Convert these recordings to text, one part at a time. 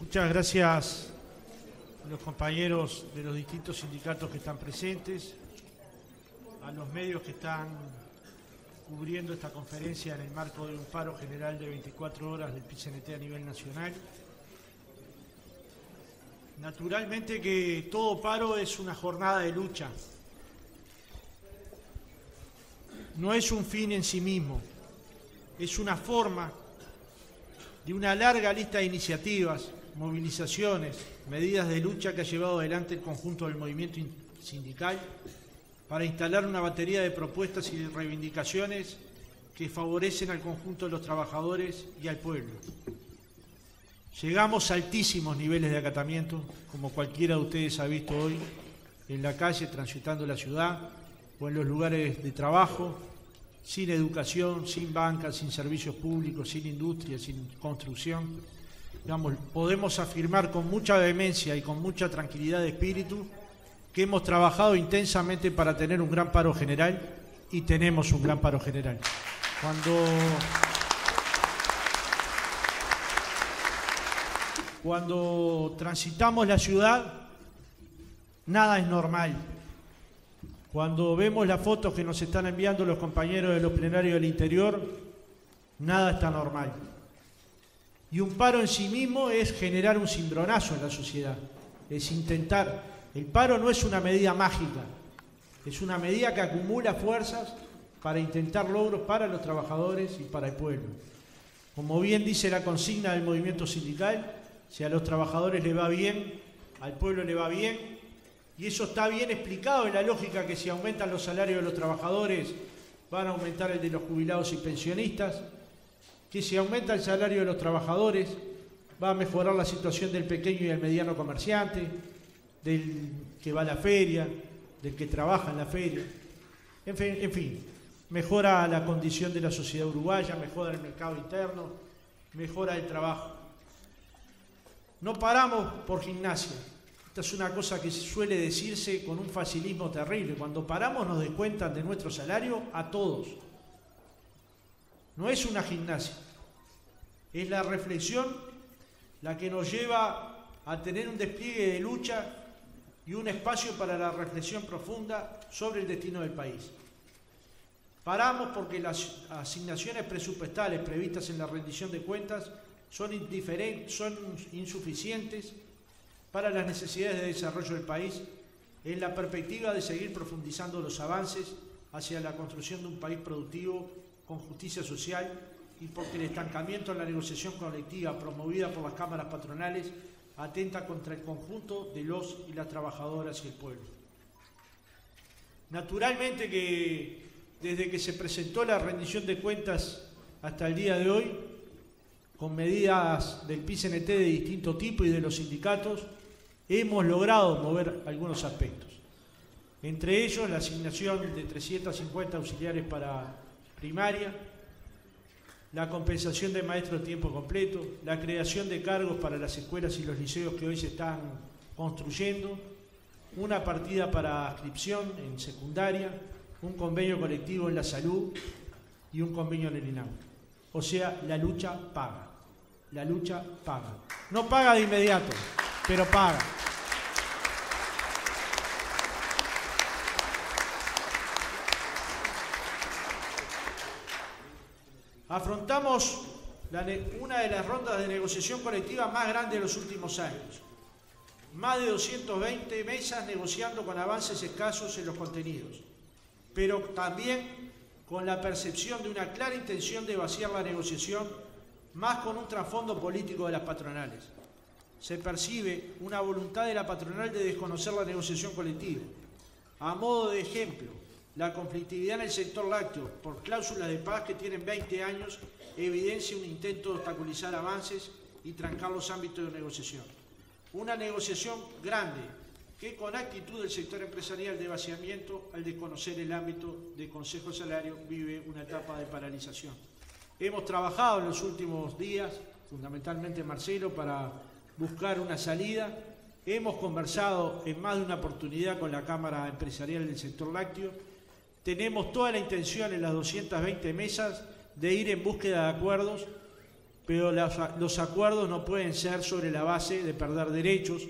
Muchas gracias a los compañeros de los distintos sindicatos que están presentes, a los medios que están cubriendo esta conferencia en el marco de un paro general de 24 horas del PIT-CNT a nivel nacional. Naturalmente que todo paro es una jornada de lucha. No es un fin en sí mismo, es una forma de una larga lista de iniciativas, movilizaciones, medidas de lucha que ha llevado adelante el conjunto del movimiento sindical para instalar una batería de propuestas y de reivindicaciones que favorecen al conjunto de los trabajadores y al pueblo. Llegamos a altísimos niveles de acatamiento, como cualquiera de ustedes ha visto hoy en la calle, transitando la ciudad o en los lugares de trabajo, sin educación, sin bancas, sin servicios públicos, sin industria, sin construcción. Digamos, podemos afirmar con mucha vehemencia y con mucha tranquilidad de espíritu que hemos trabajado intensamente para tener un gran paro general y tenemos un gran paro general. Cuando transitamos la ciudad, nada es normal. Cuando vemos las fotos que nos están enviando los compañeros de los plenarios del interior, nada está normal. Y un paro en sí mismo es generar un cimbronazo en la sociedad, es intentar. El paro no es una medida mágica, es una medida que acumula fuerzas para intentar logros para los trabajadores y para el pueblo. Como bien dice la consigna del movimiento sindical, si a los trabajadores les va bien, al pueblo le va bien, y eso está bien explicado en la lógica que si aumentan los salarios de los trabajadores, van a aumentar el de los jubilados y pensionistas, que si aumenta el salario de los trabajadores, va a mejorar la situación del pequeño y del mediano comerciante, del que va a la feria, del que trabaja en la feria. En fin, mejora la condición de la sociedad uruguaya, mejora el mercado interno, mejora el trabajo. No paramos por gimnasia. Esta es una cosa que suele decirse con un facilismo terrible. Cuando paramos nos descuentan de nuestro salario a todos. No es una gimnasia, es la reflexión la que nos lleva a tener un despliegue de lucha y un espacio para la reflexión profunda sobre el destino del país. Paramos porque las asignaciones presupuestales previstas en la rendición de cuentas son insuficientes para las necesidades de desarrollo del país en la perspectiva de seguir profundizando los avances hacia la construcción de un país productivo con justicia social y porque el estancamiento en la negociación colectiva promovida por las cámaras patronales atenta contra el conjunto de los y las trabajadoras y el pueblo. Naturalmente que desde que se presentó la rendición de cuentas hasta el día de hoy, con medidas del PIT-CNT de distinto tipo y de los sindicatos, hemos logrado mover algunos aspectos. Entre ellos, la asignación de 350 auxiliares para primaria, la compensación de maestros de tiempo completo, la creación de cargos para las escuelas y los liceos que hoy se están construyendo, una partida para adscripción en secundaria, un convenio colectivo en la salud y un convenio en el INAU. O sea, la lucha paga. La lucha paga. No paga de inmediato, pero paga. Afrontamos una de las rondas de negociación colectiva más grandes de los últimos años. Más de 220 mesas negociando con avances escasos en los contenidos, pero también con la percepción de una clara intención de vaciar la negociación, más con un trasfondo político de las patronales. Se percibe una voluntad de la patronal de desconocer la negociación colectiva. A modo de ejemplo, la conflictividad en el sector lácteo por cláusulas de paz que tienen 20 años evidencia un intento de obstaculizar avances y trancar los ámbitos de negociación. Una negociación grande que con actitud del sector empresarial de vaciamiento, al desconocer el ámbito de Consejo de Salario, vive una etapa de paralización. Hemos trabajado en los últimos días, fundamentalmente Marcelo, para buscar una salida. Hemos conversado en más de una oportunidad con la Cámara Empresarial del sector lácteo. Tenemos toda la intención en las 220 mesas de ir en búsqueda de acuerdos, pero los acuerdos no pueden ser sobre la base de perder derechos,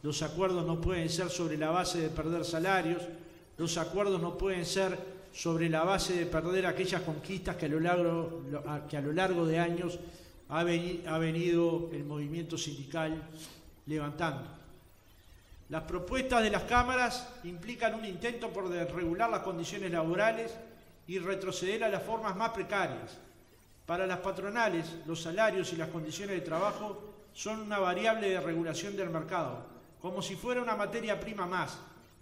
los acuerdos no pueden ser sobre la base de perder salarios, los acuerdos no pueden ser sobre la base de perder aquellas conquistas que a lo largo de años ha venido el movimiento sindical levantando. Las propuestas de las cámaras implican un intento por desregular las condiciones laborales y retroceder a las formas más precarias. Para las patronales, los salarios y las condiciones de trabajo son una variable de regulación del mercado, como si fuera una materia prima más,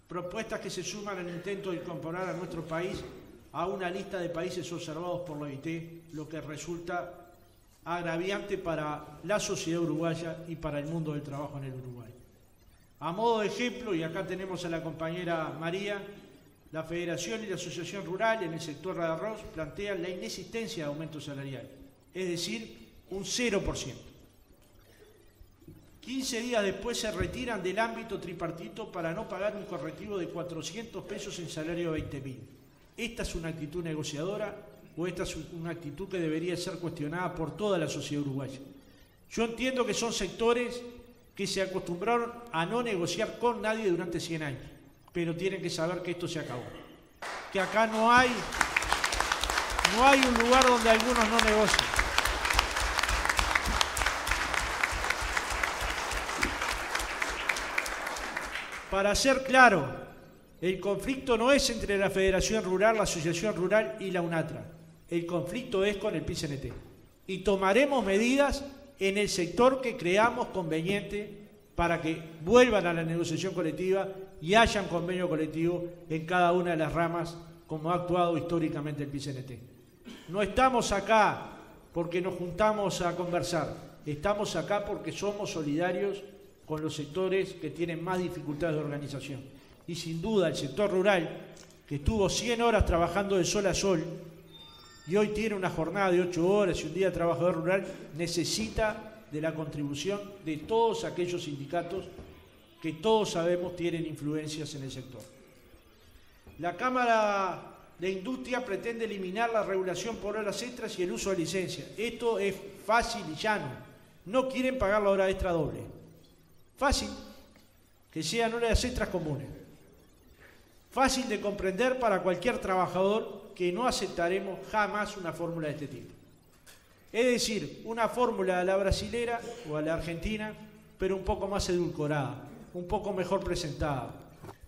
propuestas que se suman al intento de incorporar a nuestro país a una lista de países observados por la OIT, lo que resulta agraviante para la sociedad uruguaya y para el mundo del trabajo en el Uruguay. A modo de ejemplo, y acá tenemos a la compañera María, la Federación y la Asociación Rural en el sector de arroz plantean la inexistencia de aumento salarial, es decir, un 0%. 15 días después se retiran del ámbito tripartito para no pagar un correctivo de 400 pesos en salario de 20.000. ¿Esta es una actitud negociadora o esta es una actitud que debería ser cuestionada por toda la sociedad uruguaya? Yo entiendo que son sectores que se acostumbraron a no negociar con nadie durante 100 años, pero tienen que saber que esto se acabó. Que acá no hay un lugar donde algunos no negocien. Para ser claro, el conflicto no es entre la Federación Rural, la Asociación Rural y la UNATRA. El conflicto es con el PIT-CNT. Y tomaremos medidas en el sector que creamos conveniente para que vuelvan a la negociación colectiva y haya un convenio colectivo en cada una de las ramas, como ha actuado históricamente el PIT-CNT. No estamos acá porque nos juntamos a conversar, estamos acá porque somos solidarios con los sectores que tienen más dificultades de organización. Y sin duda el sector rural, que estuvo 100 horas trabajando de sol a sol, y hoy tiene una jornada de 8 horas y un día de trabajador rural, necesita de la contribución de todos aquellos sindicatos que todos sabemos tienen influencias en el sector. La Cámara de Industria pretende eliminar la regulación por horas extras y el uso de licencias. Esto es fácil y llano. No quieren pagar la hora extra doble. Fácil, que sean horas extras comunes. Fácil de comprender para cualquier trabajador que no aceptaremos jamás una fórmula de este tipo. Es decir, una fórmula a la brasilera o a la argentina, pero un poco más edulcorada, un poco mejor presentada,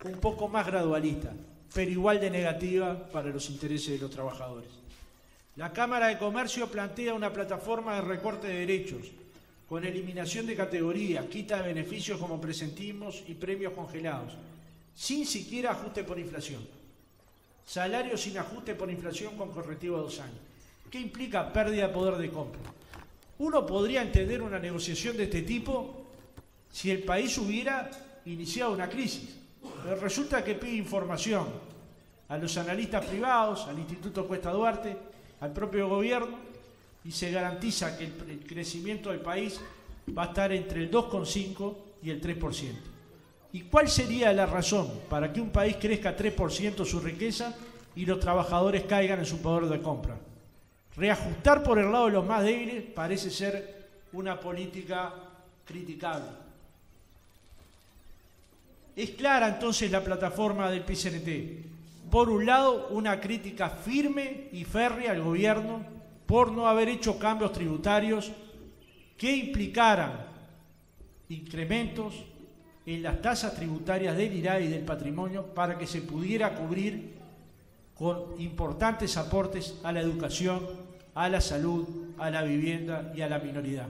un poco más gradualista, pero igual de negativa para los intereses de los trabajadores. La Cámara de Comercio plantea una plataforma de recorte de derechos, con eliminación de categorías, quita de beneficios como presentismos y premios congelados, sin siquiera ajuste por inflación. Salario sin ajuste por inflación con correctivo a 2 años. ¿Qué implica pérdida de poder de compra? Uno podría entender una negociación de este tipo si el país hubiera iniciado una crisis. Pero resulta que pide información a los analistas privados, al Instituto Cuesta Duarte, al propio gobierno, y se garantiza que el crecimiento del país va a estar entre el 2,5 y el 3%. ¿Y cuál sería la razón para que un país crezca 3% su riqueza y los trabajadores caigan en su poder de compra? Reajustar por el lado de los más débiles parece ser una política criticable. Es clara entonces la plataforma del PIT-CNT. Por un lado, una crítica firme y férrea al gobierno por no haber hecho cambios tributarios que implicaran incrementos en las tasas tributarias del IRAE y del patrimonio para que se pudiera cubrir con importantes aportes a la educación, a la salud, a la vivienda y a la minoridad.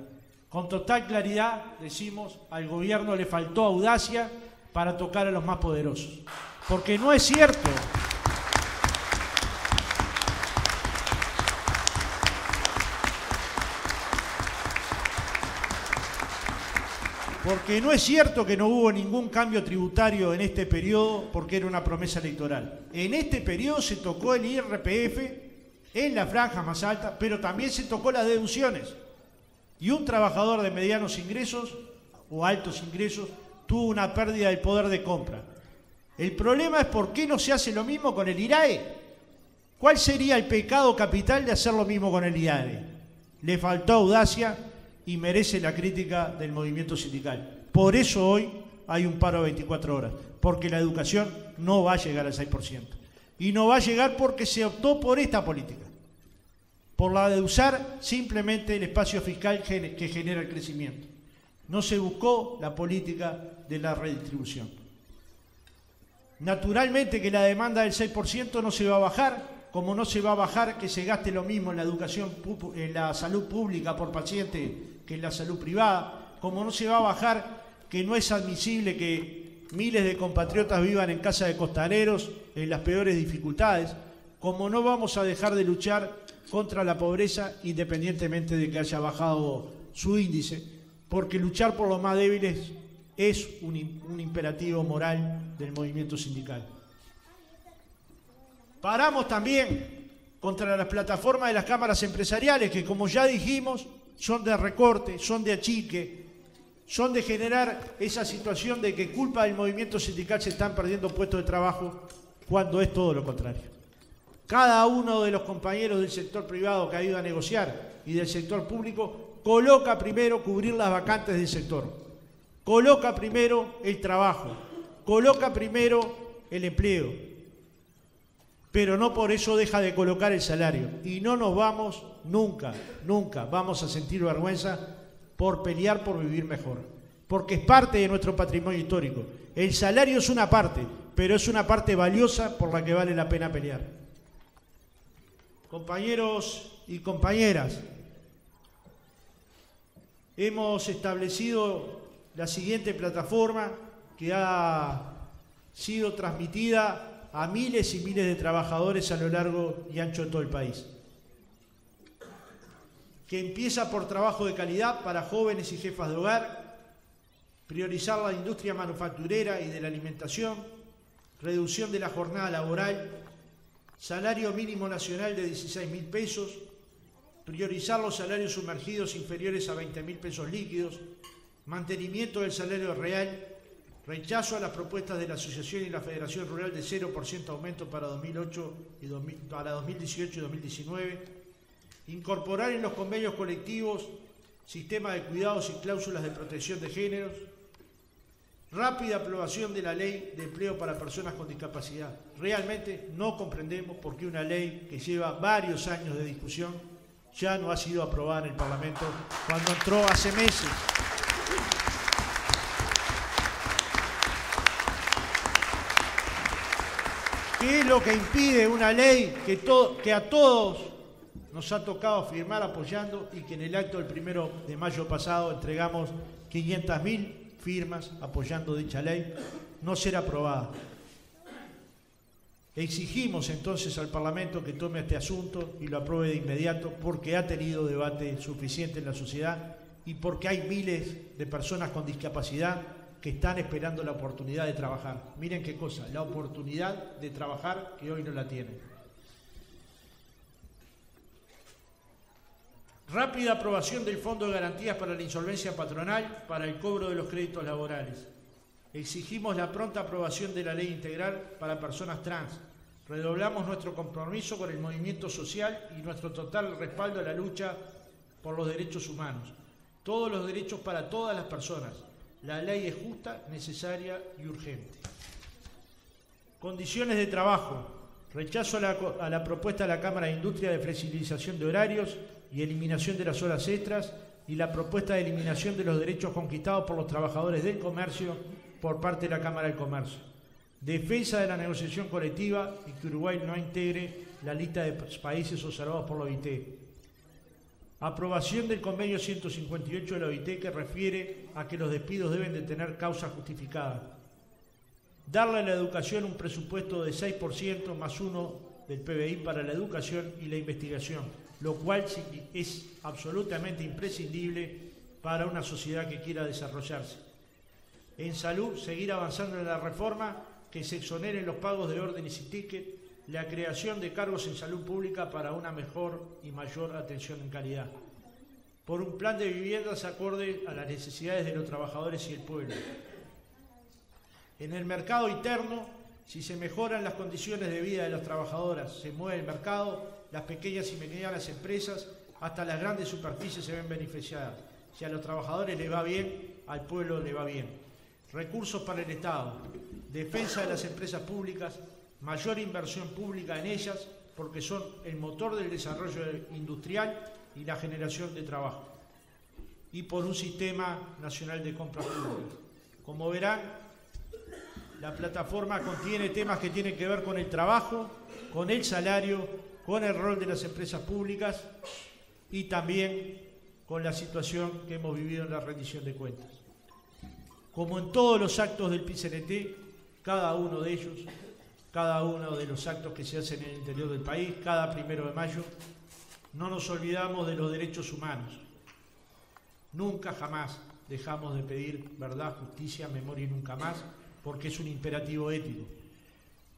Con total claridad decimos, al gobierno le faltó audacia para tocar a los más poderosos. Porque no es cierto. Porque no es cierto que no hubo ningún cambio tributario en este periodo porque era una promesa electoral. En este periodo se tocó el IRPF en la franja más alta, pero también se tocó las deducciones. Y un trabajador de medianos ingresos o altos ingresos tuvo una pérdida del poder de compra. El problema es por qué no se hace lo mismo con el IRAE. ¿Cuál sería el pecado capital de hacer lo mismo con el IRAE? Le faltó audacia y merece la crítica del movimiento sindical. Por eso hoy hay un paro de 24 horas, porque la educación no va a llegar al 6%. Y no va a llegar porque se optó por esta política, por la de usar simplemente el espacio fiscal que genera el crecimiento. No se buscó la política de la redistribución. Naturalmente que la demanda del 6% no se va a bajar, como no se va a bajar que se gaste lo mismo en la educación, en la salud pública por paciente que en la salud privada, como no se va a bajar que no es admisible que miles de compatriotas vivan en casa de costaneros en las peores dificultades, como no vamos a dejar de luchar contra la pobreza independientemente de que haya bajado su índice, porque luchar por los más débiles es un imperativo moral del movimiento sindical. Paramos también contra las plataformas de las cámaras empresariales que, como ya dijimos, son de recorte, son de achique, son de generar esa situación de que culpa del movimiento sindical se están perdiendo puestos de trabajo cuando es todo lo contrario. Cada uno de los compañeros del sector privado que ha ido a negociar y del sector público coloca primero cubrir las vacantes del sector, coloca primero el trabajo, coloca primero el empleo, pero no por eso deja de colocar el salario. Y no nos vamos, nunca vamos a sentir vergüenza por pelear por vivir mejor, porque es parte de nuestro patrimonio histórico. El salario es una parte, pero es una parte valiosa por la que vale la pena pelear. Compañeros y compañeras, hemos establecido la siguiente plataforma que ha sido transmitida a miles y miles de trabajadores a lo largo y ancho de todo el país, que empieza por trabajo de calidad para jóvenes y jefas de hogar, priorizar la industria manufacturera y de la alimentación, reducción de la jornada laboral, salario mínimo nacional de 16.000 pesos, priorizar los salarios sumergidos inferiores a 20.000 pesos líquidos, mantenimiento del salario real, rechazo a las propuestas de la Asociación y la Federación Rural de 0% aumento para 2018 y 2019, incorporar en los convenios colectivos sistema de cuidados y cláusulas de protección de géneros, rápida aprobación de la ley de empleo para personas con discapacidad. Realmente no comprendemos por qué una ley que lleva varios años de discusión ya no ha sido aprobada en el Parlamento cuando entró hace meses. ¿Qué es lo que impide una ley que a todos nos ha tocado firmar apoyando y que en el acto del 1 de mayo pasado entregamos 500.000 firmas apoyando dicha ley, no será aprobada? Exigimos entonces al Parlamento que tome este asunto y lo apruebe de inmediato porque ha tenido debate suficiente en la sociedad y porque hay miles de personas con discapacidad que están esperando la oportunidad de trabajar. Miren qué cosa, la oportunidad de trabajar que hoy no la tienen. Rápida aprobación del Fondo de Garantías para la Insolvencia Patronal para el cobro de los créditos laborales. Exigimos la pronta aprobación de la Ley Integral para personas trans. Redoblamos nuestro compromiso con el movimiento social y nuestro total respaldo a la lucha por los derechos humanos. Todos los derechos para todas las personas. La ley es justa, necesaria y urgente. Condiciones de trabajo. Rechazo a la propuesta de la Cámara de Industria de flexibilización de horarios y eliminación de las horas extras y la propuesta de eliminación de los derechos conquistados por los trabajadores del comercio por parte de la Cámara del Comercio. Defensa de la negociación colectiva y que Uruguay no integre la lista de países observados por la OIT. Aprobación del convenio 158 de la OIT que refiere a que los despidos deben de tener causa justificada. Darle a la educación un presupuesto de 6% más 1 del PBI para la educación y la investigación, lo cual es absolutamente imprescindible para una sociedad que quiera desarrollarse. En salud, seguir avanzando en la reforma que se exoneren los pagos de órdenes y tickets, la creación de cargos en salud pública para una mejor y mayor atención en calidad. Por un plan de viviendas acorde a las necesidades de los trabajadores y el pueblo. En el mercado interno, si se mejoran las condiciones de vida de las trabajadoras, se mueve el mercado, las pequeñas y medianas empresas, hasta las grandes superficies se ven beneficiadas. Si a los trabajadores les va bien, al pueblo le va bien. Recursos para el Estado, defensa de las empresas públicas, mayor inversión pública en ellas, porque son el motor del desarrollo industrial y la generación de trabajo. Y por un sistema nacional de compras públicas. Como verán, la plataforma contiene temas que tienen que ver con el trabajo, con el salario, con el rol de las empresas públicas y también con la situación que hemos vivido en la rendición de cuentas. Como en todos los actos del PIT-CNT, cada uno de ellos, cada uno de los actos que se hacen en el interior del país, cada 1 de mayo, no nos olvidamos de los derechos humanos. Nunca, jamás dejamos de pedir verdad, justicia, memoria y nunca más, porque es un imperativo ético.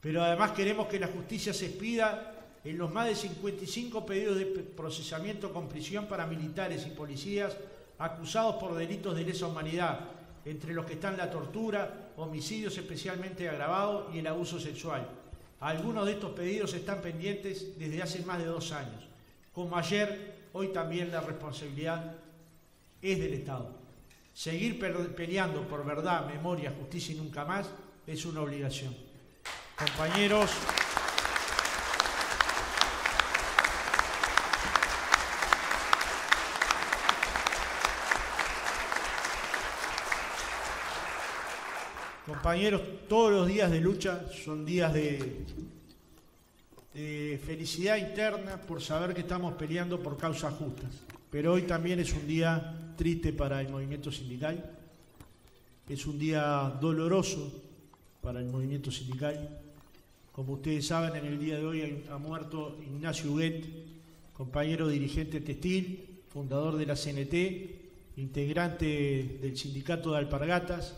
Pero además queremos que la justicia se expida en los más de 55 pedidos de procesamiento con prisión para militares y policías acusados por delitos de lesa humanidad, entre los que están la tortura, homicidios especialmente agravados y el abuso sexual. Algunos de estos pedidos están pendientes desde hace más de 2 años. Como ayer, hoy también la responsabilidad es del Estado. Seguir peleando por verdad, memoria, justicia y nunca más es una obligación. Compañeros, todos los días de lucha son días de felicidad interna por saber que estamos peleando por causas justas. Pero hoy también es un día triste para el movimiento sindical, es un día doloroso para el movimiento sindical. Como ustedes saben, en el día de hoy ha muerto Ignacio Huguet, compañero dirigente textil, fundador de la CNT, integrante del sindicato de Alpargatas,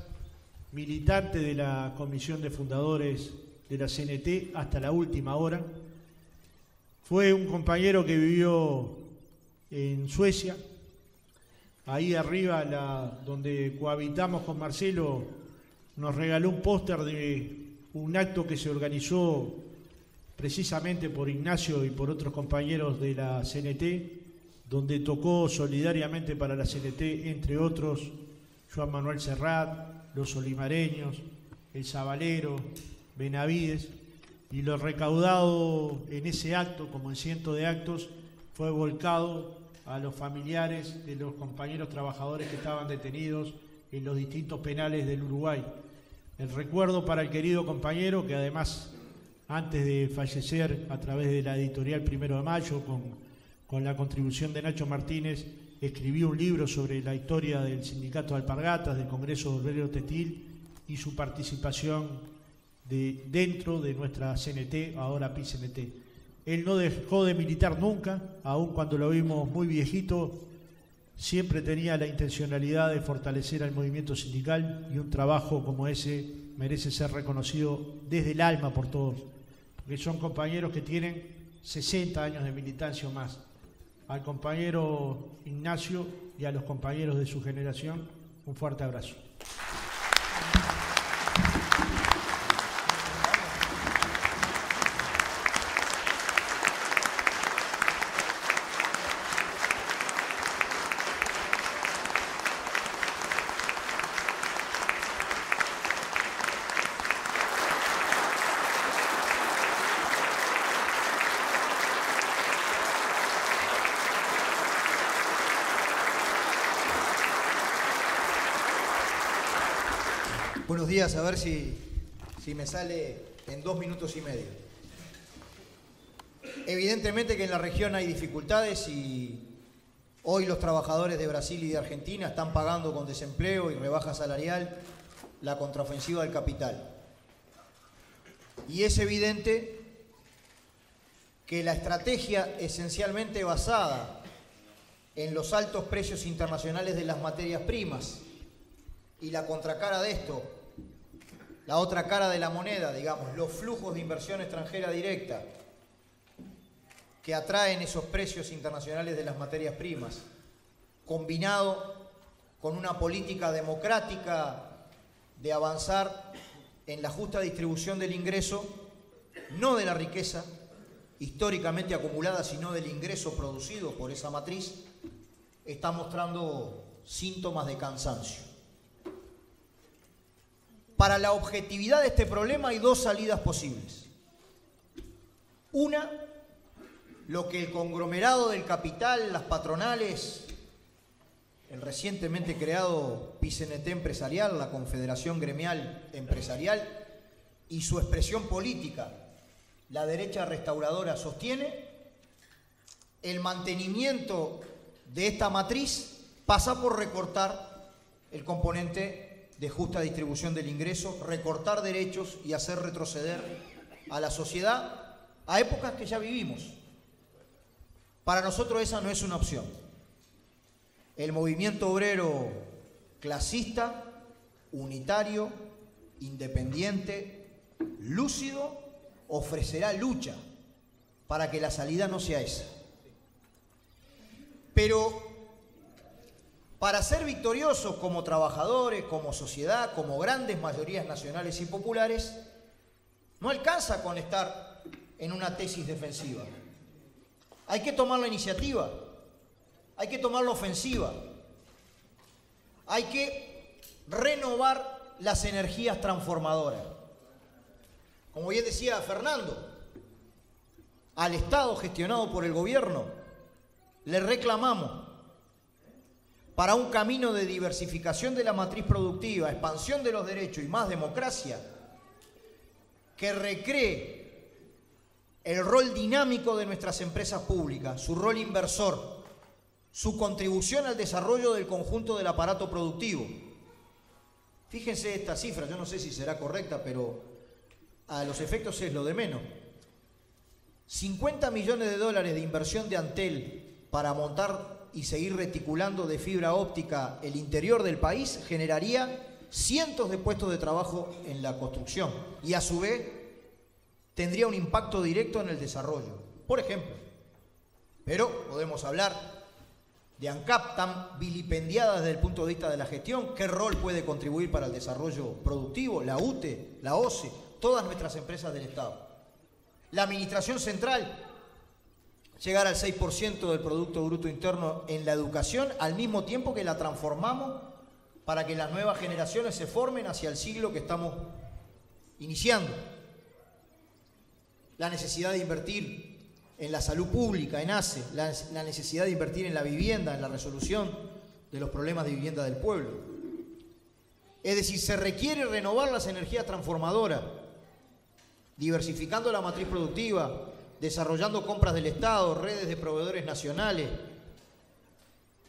militante de la comisión de fundadores de la CNT hasta la última hora. Fue un compañero que vivió en Suecia, ahí arriba, donde cohabitamos con Marcelo, nos regaló un póster de un acto que se organizó precisamente por Ignacio y por otros compañeros de la CNT, donde tocó solidariamente para la CNT, entre otros, Joan Manuel Serrat, los olimareños, el Zabalero, Benavides, y lo recaudado en ese acto, como en cientos de actos, fue volcado a los familiares de los compañeros trabajadores que estaban detenidos en los distintos penales del Uruguay. El recuerdo para el querido compañero, que además, antes de fallecer, a través de la editorial 1 de Mayo, con la contribución de Nacho Martínez, escribió un libro sobre la historia del sindicato de Alpargatas, del Congreso de Obrero Textil y su participación dentro de nuestra CNT, ahora PIT-CNT. Él no dejó de militar nunca, aun cuando lo vimos muy viejito, siempre tenía la intencionalidad de fortalecer al movimiento sindical, y un trabajo como ese merece ser reconocido desde el alma por todos, porque son compañeros que tienen 60 años de militancia o más. Al compañero Ignacio y a los compañeros de su generación, un fuerte abrazo. Buenos días, a ver si me sale en 2 minutos y medio. Evidentemente que en la región hay dificultades y hoy los trabajadores de Brasil y de Argentina están pagando con desempleo y rebaja salarial la contraofensiva del capital. Y es evidente que la estrategia esencialmente basada en los altos precios internacionales de las materias primas y la contracara de esto, la otra cara de la moneda, digamos, los flujos de inversión extranjera directa que atraen esos precios internacionales de las materias primas, combinado con una política democrática de avanzar en la justa distribución del ingreso, no de la riqueza históricamente acumulada, sino del ingreso producido por esa matriz, está mostrando síntomas de cansancio. Para la objetividad de este problema hay 2 salidas posibles. Una, lo que el conglomerado del capital, las patronales, el recientemente creado PICNT Empresarial, la Confederación Gremial Empresarial, y su expresión política, la derecha restauradora, sostiene, el mantenimiento de esta matriz pasa por recortar el componente de justa distribución del ingreso, recortar derechos y hacer retroceder a la sociedad a épocas que ya vivimos. Para nosotros esa no es una opción. El movimiento obrero clasista, unitario, independiente, lúcido, ofrecerá lucha para que la salida no sea esa. Pero para ser victoriosos como trabajadores, como sociedad, como grandes mayorías nacionales y populares, no alcanza con estar en una tesis defensiva. Hay que tomar la iniciativa, hay que tomar la ofensiva, hay que renovar las energías transformadoras. Como bien decía Fernando, al Estado gestionado por el gobierno le reclamamos para un camino de diversificación de la matriz productiva, expansión de los derechos y más democracia, que recree el rol dinámico de nuestras empresas públicas, su rol inversor, su contribución al desarrollo del conjunto del aparato productivo. Fíjense esta cifra, yo no sé si será correcta, pero a los efectos es lo de menos. 50 millones de dólares de inversión de Antel para montar y seguir reticulando de fibra óptica el interior del país generaría cientos de puestos de trabajo en la construcción y a su vez tendría un impacto directo en el desarrollo, por ejemplo. Pero podemos hablar de ANCAP, tan vilipendiada desde el punto de vista de la gestión, qué rol puede contribuir para el desarrollo productivo, la UTE, la OCE, todas nuestras empresas del Estado. La administración central, llegar al 6% del Producto Bruto Interno en la educación, al mismo tiempo que la transformamos para que las nuevas generaciones se formen hacia el siglo que estamos iniciando. La necesidad de invertir en la salud pública, en ACE, la necesidad de invertir en la vivienda, en la resolución de los problemas de vivienda del pueblo. Es decir, se requiere renovar las energías transformadoras, diversificando la matriz productiva, desarrollando compras del Estado, redes de proveedores nacionales,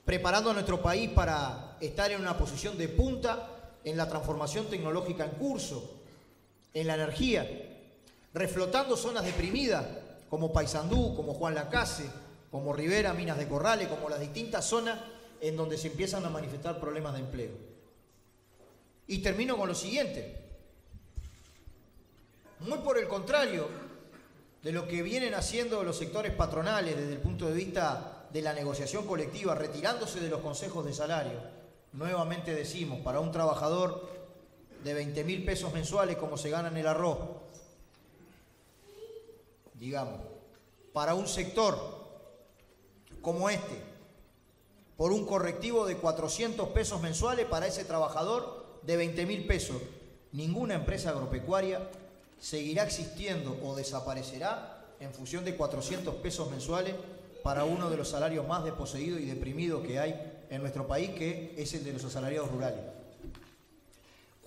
preparando a nuestro país para estar en una posición de punta en la transformación tecnológica en curso, en la energía, reflotando zonas deprimidas como Paysandú, como Juan Lacase, como Rivera, Minas de Corrales, como las distintas zonas en donde se empiezan a manifestar problemas de empleo. Y termino con lo siguiente. Muy por el contrario de lo que vienen haciendo los sectores patronales desde el punto de vista de la negociación colectiva, retirándose de los consejos de salario, nuevamente decimos, para un trabajador de 20.000 pesos mensuales como se gana en el arroz, digamos, para un sector como este, por un correctivo de 400 pesos mensuales para ese trabajador de 20.000 pesos, ninguna empresa agropecuaria seguirá existiendo o desaparecerá en función de 400 pesos mensuales para uno de los salarios más desposeídos y deprimidos que hay en nuestro país, que es el de los asalariados rurales.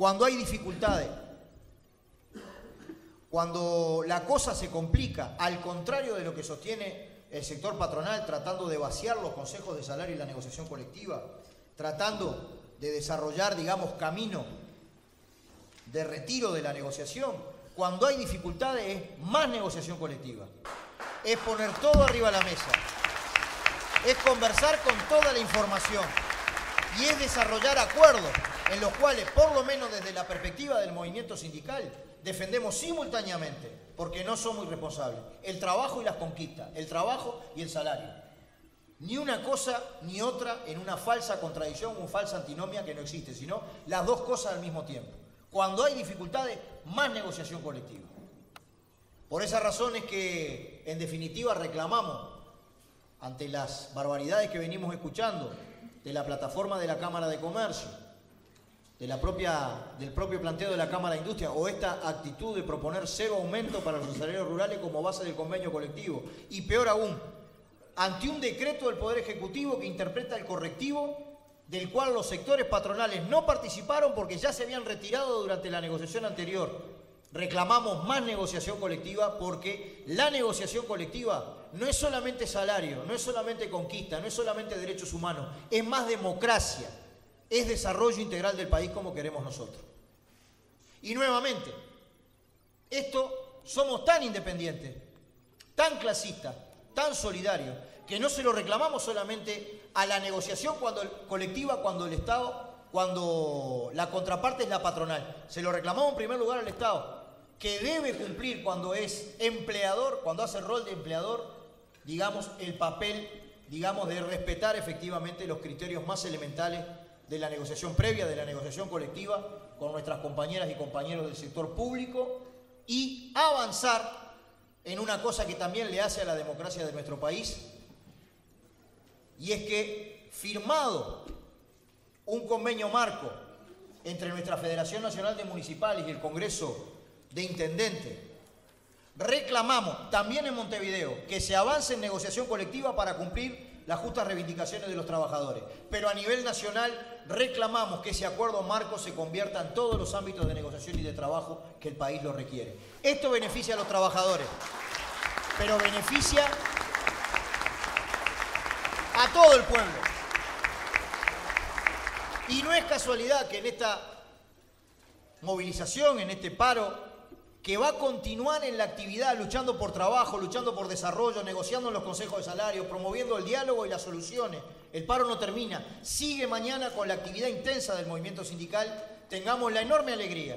cuando hay dificultades, cuando la cosa se complica, al contrario de lo que sostiene el sector patronal, tratando de vaciar los consejos de salario y la negociación colectiva, tratando de desarrollar, digamos, camino de retiro de la negociación, cuando hay dificultades es más negociación colectiva, es poner todo arriba de la mesa, es conversar con toda la información y es desarrollar acuerdos en los cuales, por lo menos desde la perspectiva del movimiento sindical, defendemos simultáneamente, porque no somos irresponsables, el trabajo y las conquistas, el trabajo y el salario. Ni una cosa ni otra en una falsa contradicción o una falsa antinomia que no existe, sino las dos cosas al mismo tiempo. Cuando hay dificultades, más negociación colectiva. Por esa razón es que, en definitiva, reclamamos, ante las barbaridades que venimos escuchando de la plataforma de la Cámara de Comercio, del propio planteo de la Cámara de Industria, o esta actitud de proponer 0 aumento para los salarios rurales como base del convenio colectivo, y peor aún, ante un decreto del Poder Ejecutivo que interpreta el correctivo, del cual los sectores patronales no participaron porque ya se habían retirado durante la negociación anterior. Reclamamos más negociación colectiva porque la negociación colectiva no es solamente salario, no es solamente conquista, no es solamente derechos humanos, es más democracia, es desarrollo integral del país como queremos nosotros. Y nuevamente, somos tan independientes, tan clasistas, tan solidarios, que no se lo reclamamos solamente a la negociación colectiva cuando el Estado, cuando la contraparte es la patronal. Se lo reclamamos en primer lugar al Estado, que debe cumplir cuando es empleador, cuando hace el rol de empleador, digamos, el papel, digamos, de respetar efectivamente los criterios más elementales de la negociación previa, de la negociación colectiva con nuestras compañeras y compañeros del sector público y avanzar en una cosa que también le hace a la democracia de nuestro país, y es que, firmado un convenio marco entre nuestra Federación Nacional de Municipales y el Congreso de Intendentes, reclamamos también en Montevideo que se avance en negociación colectiva para cumplir las justas reivindicaciones de los trabajadores. Pero a nivel nacional reclamamos que ese acuerdo marco se convierta en todos los ámbitos de negociación y de trabajo que el país lo requiere. Esto beneficia a los trabajadores, pero beneficia a todo el pueblo. Y no es casualidad que en esta movilización, en este paro, que va a continuar en la actividad, luchando por trabajo, luchando por desarrollo, negociando en los consejos de salario, promoviendo el diálogo y las soluciones. El paro no termina, sigue mañana con la actividad intensa del movimiento sindical. Tengamos la enorme alegría,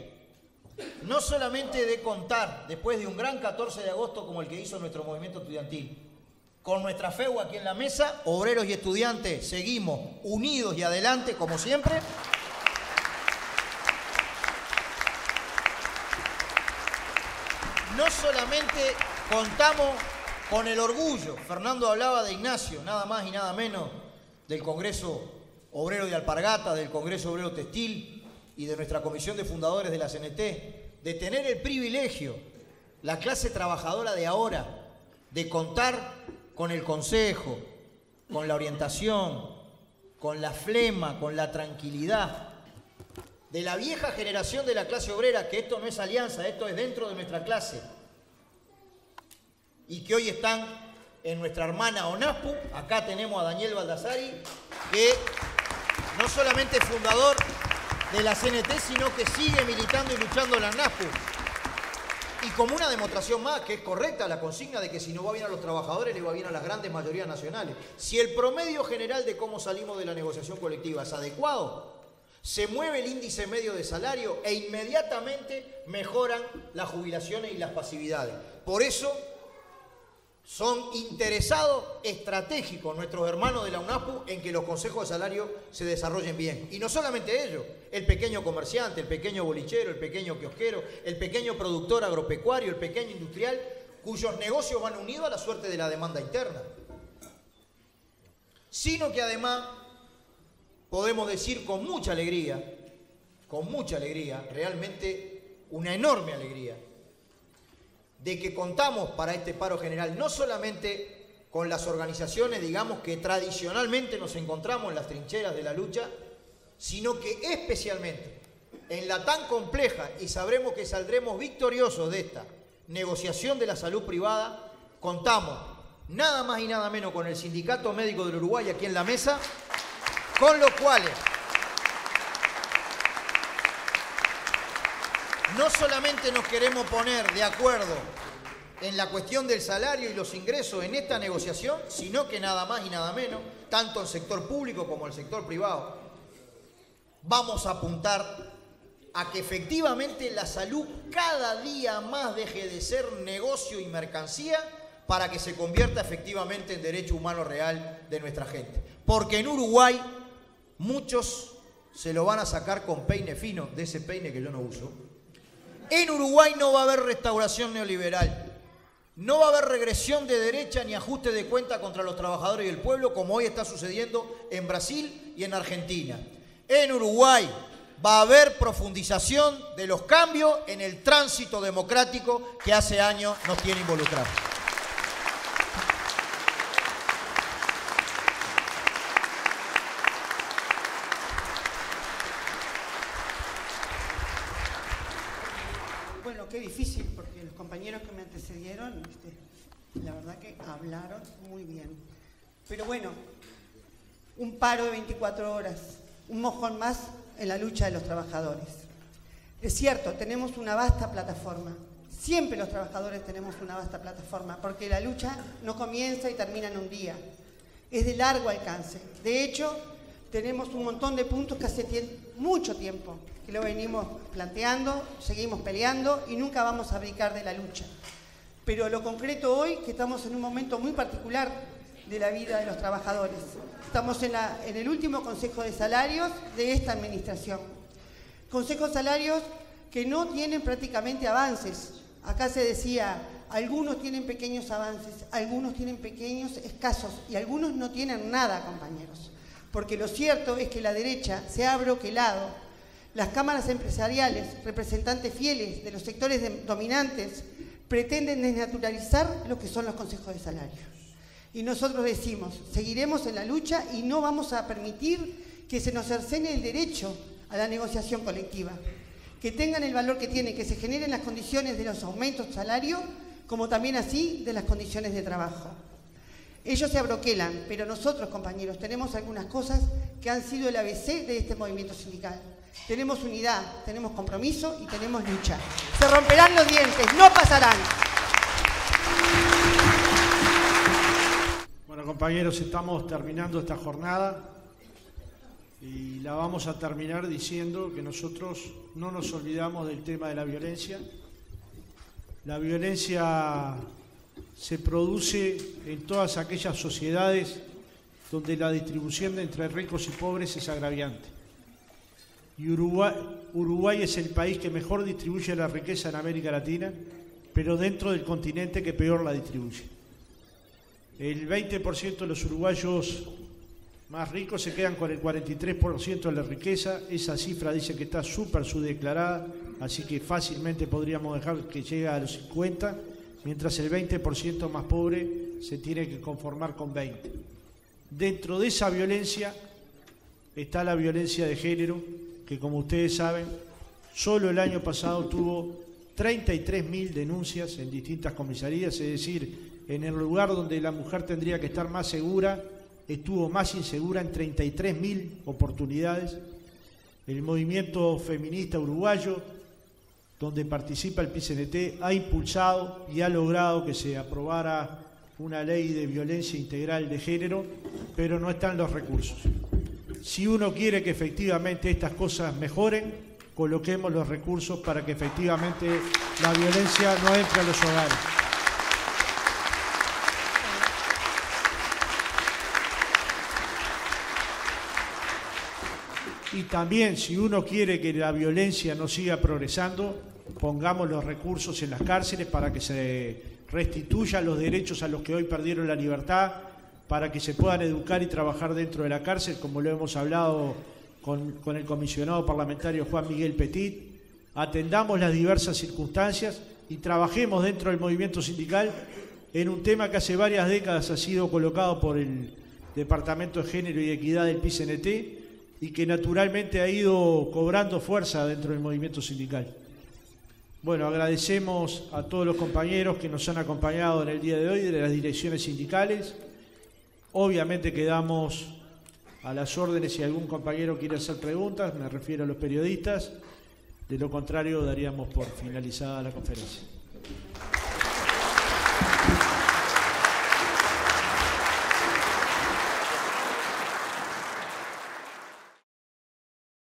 no solamente de contar, después de un gran 14 de agosto como el que hizo nuestro movimiento estudiantil, con nuestra FEU aquí en la mesa, obreros y estudiantes, seguimos unidos y adelante como siempre. No solamente contamos con el orgullo, Fernando hablaba de Ignacio, nada más y nada menos, del Congreso Obrero de Alpargata, del Congreso Obrero Textil y de nuestra comisión de fundadores de la CNT, de tener el privilegio, la clase trabajadora de ahora, de contar con el consejo, con la orientación, con la flema, con la tranquilidad de la vieja generación de la clase obrera, que esto no es alianza, esto es dentro de nuestra clase, y que hoy están en nuestra hermana ONASPU. Acá tenemos a Daniel Baldassari, que no solamente es fundador de la CNT, sino que sigue militando y luchando en la ONASPU. Y como una demostración más, que es correcta la consigna de que si no va bien a los trabajadores, le va bien a las grandes mayorías nacionales. Si el promedio general de cómo salimos de la negociación colectiva es adecuado, se mueve el índice medio de salario e inmediatamente mejoran las jubilaciones y las pasividades. Por eso son interesados estratégicos nuestros hermanos de la UNASPU en que los consejos de salario se desarrollen bien. Y no solamente ellos, el pequeño comerciante, el pequeño bolichero, el pequeño kiosquero, el pequeño productor agropecuario, el pequeño industrial, cuyos negocios van unidos a la suerte de la demanda interna. Sino que además podemos decir con mucha alegría, realmente una enorme alegría, de que contamos para este paro general no solamente con las organizaciones, digamos, que tradicionalmente nos encontramos en las trincheras de la lucha, sino que especialmente en la tan compleja, y sabremos que saldremos victoriosos de esta negociación de la salud privada, contamos nada más y nada menos con el Sindicato Médico del Uruguay aquí en la mesa, con los cuales no solamente nos queremos poner de acuerdo en la cuestión del salario y los ingresos en esta negociación, sino que nada más y nada menos, tanto el sector público como el sector privado, vamos a apuntar a que efectivamente la salud cada día más deje de ser negocio y mercancía para que se convierta efectivamente en derecho humano real de nuestra gente. Porque en Uruguay muchos se lo van a sacar con peine fino, de ese peine que yo no uso. En Uruguay no va a haber restauración neoliberal, no va a haber regresión de derecha ni ajuste de cuenta contra los trabajadores y el pueblo, como hoy está sucediendo en Brasil y en Argentina. En Uruguay va a haber profundización de los cambios en el tránsito democrático que hace años nos tiene involucrados. Bueno, qué difícil, porque los compañeros que me antecedieron, la verdad que hablaron muy bien. Pero bueno, un paro de 24 horas, un mojón más en la lucha de los trabajadores. Es cierto, tenemos una vasta plataforma. Siempre los trabajadores tenemos una vasta plataforma, porque la lucha no comienza y termina en un día. Es de largo alcance. De hecho, tenemos un montón de puntos que hace mucho tiempo que lo venimos planteando, seguimos peleando y nunca vamos a abdicar de la lucha. Pero lo concreto hoy, que estamos en un momento muy particular de la vida de los trabajadores. Estamos en el último Consejo de Salarios de esta administración. Consejos de Salarios que no tienen prácticamente avances. Acá se decía, algunos tienen pequeños avances, algunos tienen pequeños escasos y algunos no tienen nada, compañeros. Porque lo cierto es que la derecha se ha broquelado. Las cámaras empresariales, representantes fieles de los sectores dominantes, pretenden desnaturalizar lo que son los consejos de salarios. Y nosotros decimos, seguiremos en la lucha y no vamos a permitir que se nos cercene el derecho a la negociación colectiva. Que tengan el valor que tienen, que se generen las condiciones de los aumentos de salario, como también así de las condiciones de trabajo. Ellos se abroquelan, pero nosotros, compañeros, tenemos algunas cosas que han sido el ABC de este movimiento sindical. Tenemos unidad, tenemos compromiso y tenemos lucha. Se romperán los dientes, no pasarán. Bueno, compañeros, estamos terminando esta jornada y la vamos a terminar diciendo que nosotros no nos olvidamos del tema de la violencia. La violencia se produce en todas aquellas sociedades donde la distribución entre ricos y pobres es agraviante. Y Uruguay es el país que mejor distribuye la riqueza en América Latina, pero dentro del continente que peor la distribuye. El 20% de los uruguayos más ricos se quedan con el 43% de la riqueza. Esa cifra dice que está súper subdeclarada, así que fácilmente podríamos dejar que llegue a los 50%, mientras el 20% más pobre se tiene que conformar con 20%. Dentro de esa violencia está la violencia de género, que como ustedes saben, solo el año pasado tuvo 33.000 denuncias en distintas comisarías, es decir, en el lugar donde la mujer tendría que estar más segura, estuvo más insegura en 33.000 oportunidades. El movimiento feminista uruguayo, donde participa el PCNT, ha impulsado y ha logrado que se aprobara una ley de violencia integral de género, pero no están los recursos. Si uno quiere que efectivamente estas cosas mejoren, coloquemos los recursos para que efectivamente la violencia no entre a los hogares. Y también, si uno quiere que la violencia no siga progresando, pongamos los recursos en las cárceles para que se restituyan los derechos a los que hoy perdieron la libertad, para que se puedan educar y trabajar dentro de la cárcel, como lo hemos hablado con el comisionado parlamentario Juan Miguel Petit. Atendamos las diversas circunstancias y trabajemos dentro del movimiento sindical en un tema que hace varias décadas ha sido colocado por el Departamento de Género y Equidad del PCNT y que naturalmente ha ido cobrando fuerza dentro del movimiento sindical. Bueno, agradecemos a todos los compañeros que nos han acompañado en el día de hoy de las direcciones sindicales. Obviamente quedamos a las órdenes si algún compañero quiere hacer preguntas, me refiero a los periodistas. De lo contrario, daríamos por finalizada la conferencia.